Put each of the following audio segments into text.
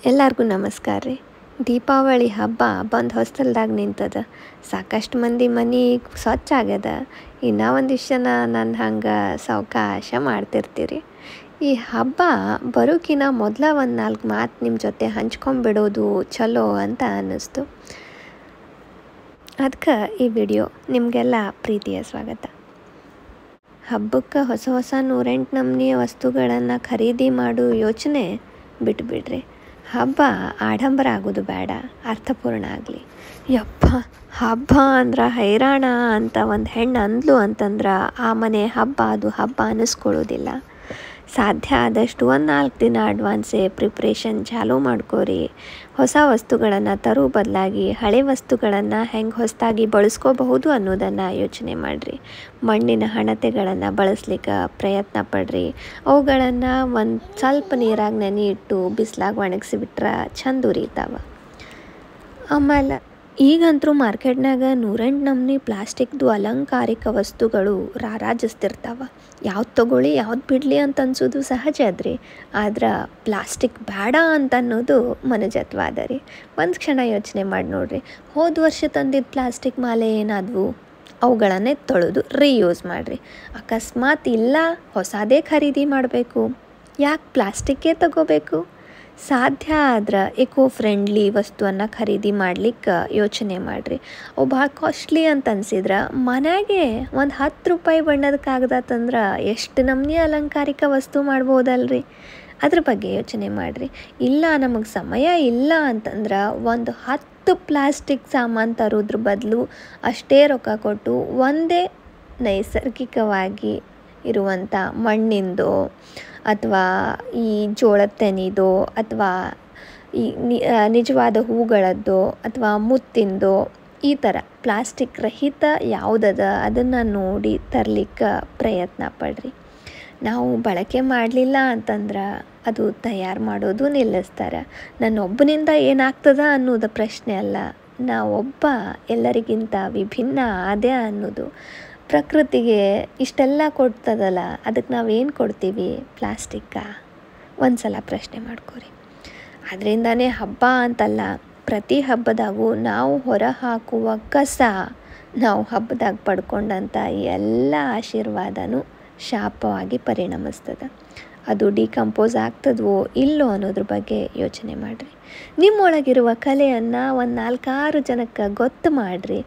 ಎಲ್ಲರಿಗೂ ನಮಸ್ಕಾರ ರೀ. ದೀಪಾವಳಿ ಹಬ್ಬ ಬಂದು ಹೊಸ್ತಲ್ದಾಗ ನಿಂತದ. ಸಾಕಷ್ಟು ಮಂದಿ ಮನೆ ಸ್ವಚ್ಛ ಆಗ್ಯದ. ಇನ್ನೂ ಒಂದಿಷ್ಟು ಜನ ನನ್ನ ಹಂಗೆ ಸಾವಕಾಶ ಮಾಡ್ತಿರ್ತೀರಿ. ಈ ಹಬ್ಬ ಬರೋಕ್ಕಿಂತ ಮೊದಲ ಒಂದು 4 ಮಾತು ನಿಮ್ಮ ಜೊತೆ ಹಂಚ್ಕೊಂಡ್ಬಿಡೋದು ಚಲೋ ಅಂತ ಅನ್ನಿಸ್ತು. ಅದಕ್ಕೆ ಈ ವಿಡಿಯೋ ನಿಮಗೆಲ್ಲ ಪ್ರೀತಿಯ ಸ್ವಾಗತ. ಹಬ್ಬಕ್ಕೆ ಹೊಸ 108 ನಮೂನೆಯ ವಸ್ತುಗಳನ್ನು ಖರೀದಿ ಮಾಡೋ ಯೋಚನೆ ಬಿಟ್ಬಿಡ್ರಿ. ಹಬ್ಬ ಆಡಂಬರ ಆಗೋದು ಬೇಡ, ಅರ್ಥಪೂರ್ಣ ಆಗಲಿ. ಯಪ್ಪ, ಹಬ್ಬ ಅಂದ್ರೆ ಹೈರಾಣ ಅಂತ ಒಂದು ಹೆಣ್ಣು ಅಂದ್ಲು ಅಂತಂದ್ರೆ ಆ ಮನೆ ಹಬ್ಬ ಅದು ಹಬ್ಬ ಅನ್ನಿಸ್ಕೊಳ್ಳೋದಿಲ್ಲ. ಸಾಧ್ಯ ಆದಷ್ಟು ಒಂದು 4 ದಿನ ಅಡ್ವಾನ್ಸೇ ಪ್ರಿಪ್ರೇಷನ್ ಚಾಲೂ ಮಾಡ್ಕೋರಿ. ಹೊಸ ವಸ್ತುಗಳನ್ನು ತರೋ ಬದಲಾಗಿ ಹಳೆ ವಸ್ತುಗಳನ್ನು ಹೆಂಗೆ ಹೊಸದಾಗಿ ಬಳಸ್ಕೋಬಹುದು ಅನ್ನೋದನ್ನು ಯೋಚನೆ ಮಾಡಿರಿ. ಮಣ್ಣಿನ ಹಣತೆಗಳನ್ನು ಬಳಸ್ಲಿಕ್ಕೆ ಪ್ರಯತ್ನ ಪಡ್ರಿ. ಅವುಗಳನ್ನು ಒಂದು ಸ್ವಲ್ಪ ನೀರಾಗ ನೆನೆ ಇಟ್ಟು ಬಿಸಿಲಾಗ ಒಣಗಿಸಿಬಿಟ್ರೆ ಚಂದ ಉರಿತಾವೆ. ಆಮೇಲೆ ಈಗಂತೂ ಮಾರ್ಕೆಟ್ನಾಗ 108 ನಮೂನೆ ಪ್ಲಾಸ್ಟಿಕ್ದು ಅಲಂಕಾರಿಕ ವಸ್ತುಗಳು ರಾರಾಜಿಸ್ತಿರ್ತಾವೆ. ಯಾವ್ದು ತೊಗೊಳ್ಳಿ ಯಾವ್ದು ಬಿಡಲಿ ಅಂತ ಅನ್ಸೋದು ಸಹಜ ಅದ್ರಿ. ಆದ್ರೆ ಪ್ಲಾಸ್ಟಿಕ್ ಬೇಡ ಅಂತ ಅನ್ನೋದು ಮನಜತ್ವಾದ ರೀ. ಒಂದು ಕ್ಷಣ ಯೋಚನೆ ಮಾಡಿ ನೋಡ್ರಿ. ಹೋದ ವರ್ಷ ತಂದಿದ್ದ ಪ್ಲಾಸ್ಟಿಕ್ ಮಾಲೆ ಏನಾದವು? ಅವುಗಳನ್ನೇ ತೊಳೆದು ರೀಯೂಸ್ ಮಾಡಿರಿ. ಅಕಸ್ಮಾತ್ ಇಲ್ಲ ಹೊಸದೇ ಖರೀದಿ ಮಾಡಬೇಕು, ಯಾಕೆ ಪ್ಲಾಸ್ಟಿಕ್ಕೇ ತಗೋಬೇಕು? ಸಾಧ್ಯ ಆದ್ರೆ ಎಕೋ ಫ್ರೆಂಡ್ಲಿ ವಸ್ತುವನ್ನು ಖರೀದಿ ಮಾಡ್ಲಿಕ್ಕೆ ಯೋಚನೆ ಮಾಡಿರಿ. ಅವು ಭಾಳ ಕಾಸ್ಟ್ಲಿ ಅಂತ ಅನ್ಸಿದ್ರೆ ಮನೆಗೆ ಒಂದು 10 ರೂಪಾಯಿ ಬಣ್ಣದ ಕಾಗದ ತಂದ್ರೆ ಎಷ್ಟು ನಮೂನೆ ಅಲಂಕಾರಿಕ ವಸ್ತು ಮಾಡ್ಬೋದಲ್ರಿ. ಅದ್ರ ಬಗ್ಗೆ ಯೋಚನೆ ಮಾಡಿರಿ. ಇಲ್ಲ ನಮಗೆ ಸಮಯ ಇಲ್ಲ ಅಂತಂದ್ರೆ ಒಂದು 10 ಪ್ಲಾಸ್ಟಿಕ್ ಸಾಮಾನು ತರೋದ್ರ ಬದಲು ಅಷ್ಟೇ ರೊಕ್ಕ ಕೊಟ್ಟು ಒಂದೇ ನೈಸರ್ಗಿಕವಾಗಿ ಇರುವಂಥ ಮಣ್ಣಿಂದೋ ಅಥವಾ ಈ ಜೋಳದ ತೆನಿದೋ ಅಥವಾ ಈ ನಿಜವಾದ ಹೂಗಳದ್ದೋ ಅಥವಾ ಮುತ್ತಿಂದೋ ಈ ಥರ ಪ್ಲಾಸ್ಟಿಕ್ ರಹಿತ ಯಾವುದದ ಅದನ್ನು ನೋಡಿ ತರಲಿಕ್ಕೆ ಪ್ರಯತ್ನ ಪಡ್ರಿ. ನಾವು ಬಳಕೆ ಮಾಡಲಿಲ್ಲ ಅಂತಂದ್ರೆ ಅದು ತಯಾರು ಮಾಡೋದು ನಿಲ್ಲಿಸ್ತಾರೆ. ನನ್ನೊಬ್ಬನಿಂದ ಏನಾಗ್ತದ ಅನ್ನೋದು ಪ್ರಶ್ನೆ ಅಲ್ಲ, ನಾವೊಬ್ಬ ಎಲ್ಲರಿಗಿಂತ ವಿಭಿನ್ನ ಆದೆ ಅನ್ನೋದು. ಪ್ರಕೃತಿಗೆ ಇಷ್ಟೆಲ್ಲ ಕೊಡ್ತದಲ್ಲ, ಅದಕ್ಕೆ ನಾವೇನು ಕೊಡ್ತೀವಿ? ಪ್ಲಾಸ್ಟಿಕ್ಕಾ? ಒಂದು ಸಲ ಪ್ರಶ್ನೆ ಮಾಡ್ಕೊರಿ. ಅದರಿಂದನೇ ಹಬ್ಬ ಅಂತಲ್ಲ, ಪ್ರತಿ ಹಬ್ಬದಾಗೂ ನಾವು ಹೊರ ಹಾಕುವ ಕಸ ನಾವು ಹಬ್ಬದಾಗ ಪಡ್ಕೊಂಡಂಥ ಎಲ್ಲ ಆಶೀರ್ವಾದನೂ ಶಾಪವಾಗಿ ಪರಿಣಮಿಸ್ತದೆ. ಅದು ಡಿಕಂಪೋಸ್ ಆಗ್ತದವೋ ಇಲ್ಲೋ ಅನ್ನೋದ್ರ ಬಗ್ಗೆ ಯೋಚನೆ ಮಾಡಿರಿ. ನಿಮ್ಮೊಳಗಿರುವ ಕಲೆಯನ್ನು ಒಂದು 4-6 ಜನಕ್ಕೆ ಗೊತ್ತು ಮಾಡಿರಿ.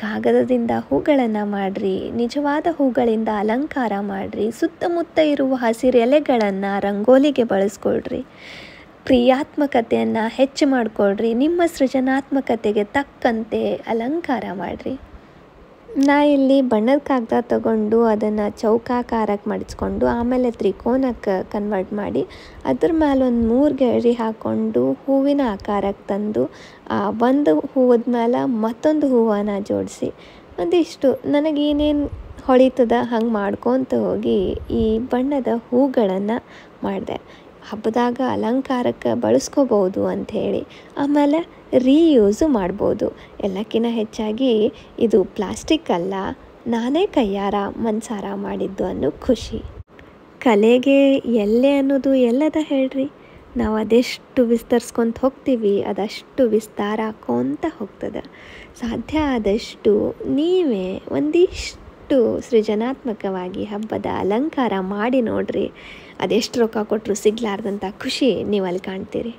ಕಾಗದದಿಂದ ಹೂಗಳನ್ನು ಮಾಡಿರಿ, ನಿಜವಾದ ಹೂಗಳಿಂದ ಅಲಂಕಾರ ಮಾಡಿರಿ. ಸುತ್ತಮುತ್ತ ಇರುವ ಹಸಿರು ಎಲೆಗಳನ್ನು ರಂಗೋಲಿಗೆ ಬಳಸ್ಕೊಳ್ರಿ. ಪ್ರಿಯಾತ್ಮಕತೆಯನ್ನು ಹೆಚ್ಚು ಮಾಡಿಕೊಳ್ರಿ. ನಿಮ್ಮ ಸೃಜನಾತ್ಮಕತೆಗೆ ತಕ್ಕಂತೆ ಅಲಂಕಾರ ಮಾಡಿರಿ. ನಾ ಇಲ್ಲಿ ಬಣ್ಣದ ಕಾಗದ ತಗೊಂಡು ಅದನ್ನು ಚೌಕಾಕಾರಕ್ಕೆ ಮಡಿಸ್ಕೊಂಡು ಆಮೇಲೆ ತ್ರಿಕೋನಕ್ಕೆ ಕನ್ವರ್ಟ್ ಮಾಡಿ ಅದ್ರ ಮೇಲೆ ಒಂದು 3 ಗೆರೆ ಹಾಕ್ಕೊಂಡು ಹೂವಿನ ಆಕಾರಕ್ಕೆ ತಂದು ಒಂದು ಹೂವದ ಮೇಲೆ ಮತ್ತೊಂದು ಹೂವನ್ನು ಜೋಡಿಸಿ ಒಂದಿಷ್ಟು ನನಗೇನೇನು ಹೊಳಿತದ ಹಂಗೆ ಮಾಡ್ಕೊತ ಹೋಗಿ ಈ ಬಣ್ಣದ ಹೂಗಳನ್ನು ಮಾಡಿದೆ. ಹಬ್ಬದಾಗ ಅಲಂಕಾರಕ್ಕೆ ಬಳಸ್ಕೋಬೋದು ಅಂಥೇಳಿ. ಆಮೇಲೆ ರೀಯೂಸು ಮಾಡ್ಬೋದು. ಎಲ್ಲಕ್ಕಿಂತ ಹೆಚ್ಚಾಗಿ ಇದು ಪ್ಲಾಸ್ಟಿಕ್ ಅಲ್ಲ, ನಾನೇ ಕೈಯಾರ ಮನ್ಸಾರ ಮಾಡಿದ್ದು ಅನ್ನೋ ಖುಷಿ. ಕಲೆಗೆ ಎಲ್ಲೆ ಅನ್ನೋದು ಎಲ್ಲದ ಹೇಳ್ರಿ. ನಾವು ಅದೆಷ್ಟು ವಿಸ್ತರಿಸ್ಕೊಂತ ಹೋಗ್ತೀವಿ ಅದಷ್ಟು ವಿಸ್ತಾರ ಆಕೋಂತ ಹೋಗ್ತದೆ. ಸಾಧ್ಯ ಆದಷ್ಟು ನೀವೇ ಒಂದಿಷ್ಟು ಸೃಜನಾತ್ಮಕವಾಗಿ ಹಬ್ಬದ ಅಲಂಕಾರ ಮಾಡಿ ನೋಡ್ರಿ. ಅದೆಷ್ಟು ರೊಕ್ಕ ಕೊಟ್ಟರು ಸಿಗ್ಲಾರ್ದಂಥ ಖುಷಿ ನೀವು ಅಲ್ಲಿ ಕಾಣ್ತೀರಿ.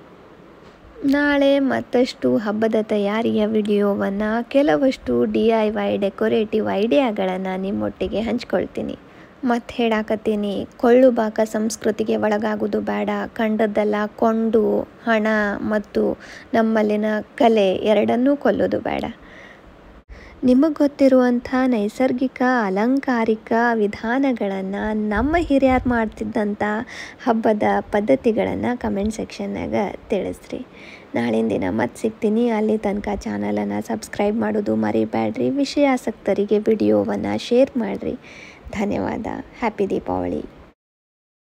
ನಾಳೆ ಮತ್ತಷ್ಟು ಹಬ್ಬದ ತಯಾರಿಯ ವಿಡಿಯೋವನ್ನು ಕೆಲವಷ್ಟು DIY ಡೆಕೋರೇಟಿವ್ ಐಡಿಯಾಗಳನ್ನು ನಿಮ್ಮೊಟ್ಟಿಗೆ ಹಂಚ್ಕೊಳ್ತೀನಿ. ಮತ್ತು ಹೇಳಾಕತ್ತೀನಿ, ಕೊಳ್ಳು ಬಾಕ ಸಂಸ್ಕೃತಿಗೆ ಒಳಗಾಗೋದು ಬೇಡ. ಕಂಡದ್ದೆಲ್ಲ ಕೊಂಡು ಹಣ ಮತ್ತು ನಮ್ಮಲ್ಲಿನ ಕಲೆ ಎರಡನ್ನೂ ಕೊಲ್ಲೋದು ಬೇಡ. ನಿಮಗೆ ಗೊತ್ತಿರುವಂಥ ನೈಸರ್ಗಿಕ ಅಲಂಕಾರಿಕ ವಿಧಾನಗಳನ್ನು ನಮ್ಮ ಹಿರಿಯರು ಮಾಡ್ತಿದ್ದಂಥ ಹಬ್ಬದ ಪದ್ಧತಿಗಳನ್ನು ಕಮೆಂಟ್ ಸೆಕ್ಷನ್ನಾಗ ತಿಳಿಸ್ರಿ. ನಾಳಿನ ದಿನ ಮತ್ತೆ ಸಿಗ್ತೀನಿ. ಅಲ್ಲಿ ತನಕ ಚಾನಲನ್ನು ಸಬ್ಸ್ಕ್ರೈಬ್ ಮಾಡೋದು ಮರಿಬೇಡ್ರಿ. ವಿಷಯಾಸಕ್ತರಿಗೆ ವಿಡಿಯೋವನ್ನು ಶೇರ್ ಮಾಡಿರಿ. ಧನ್ಯವಾದ. ಹ್ಯಾಪಿ ದೀಪಾವಳಿ.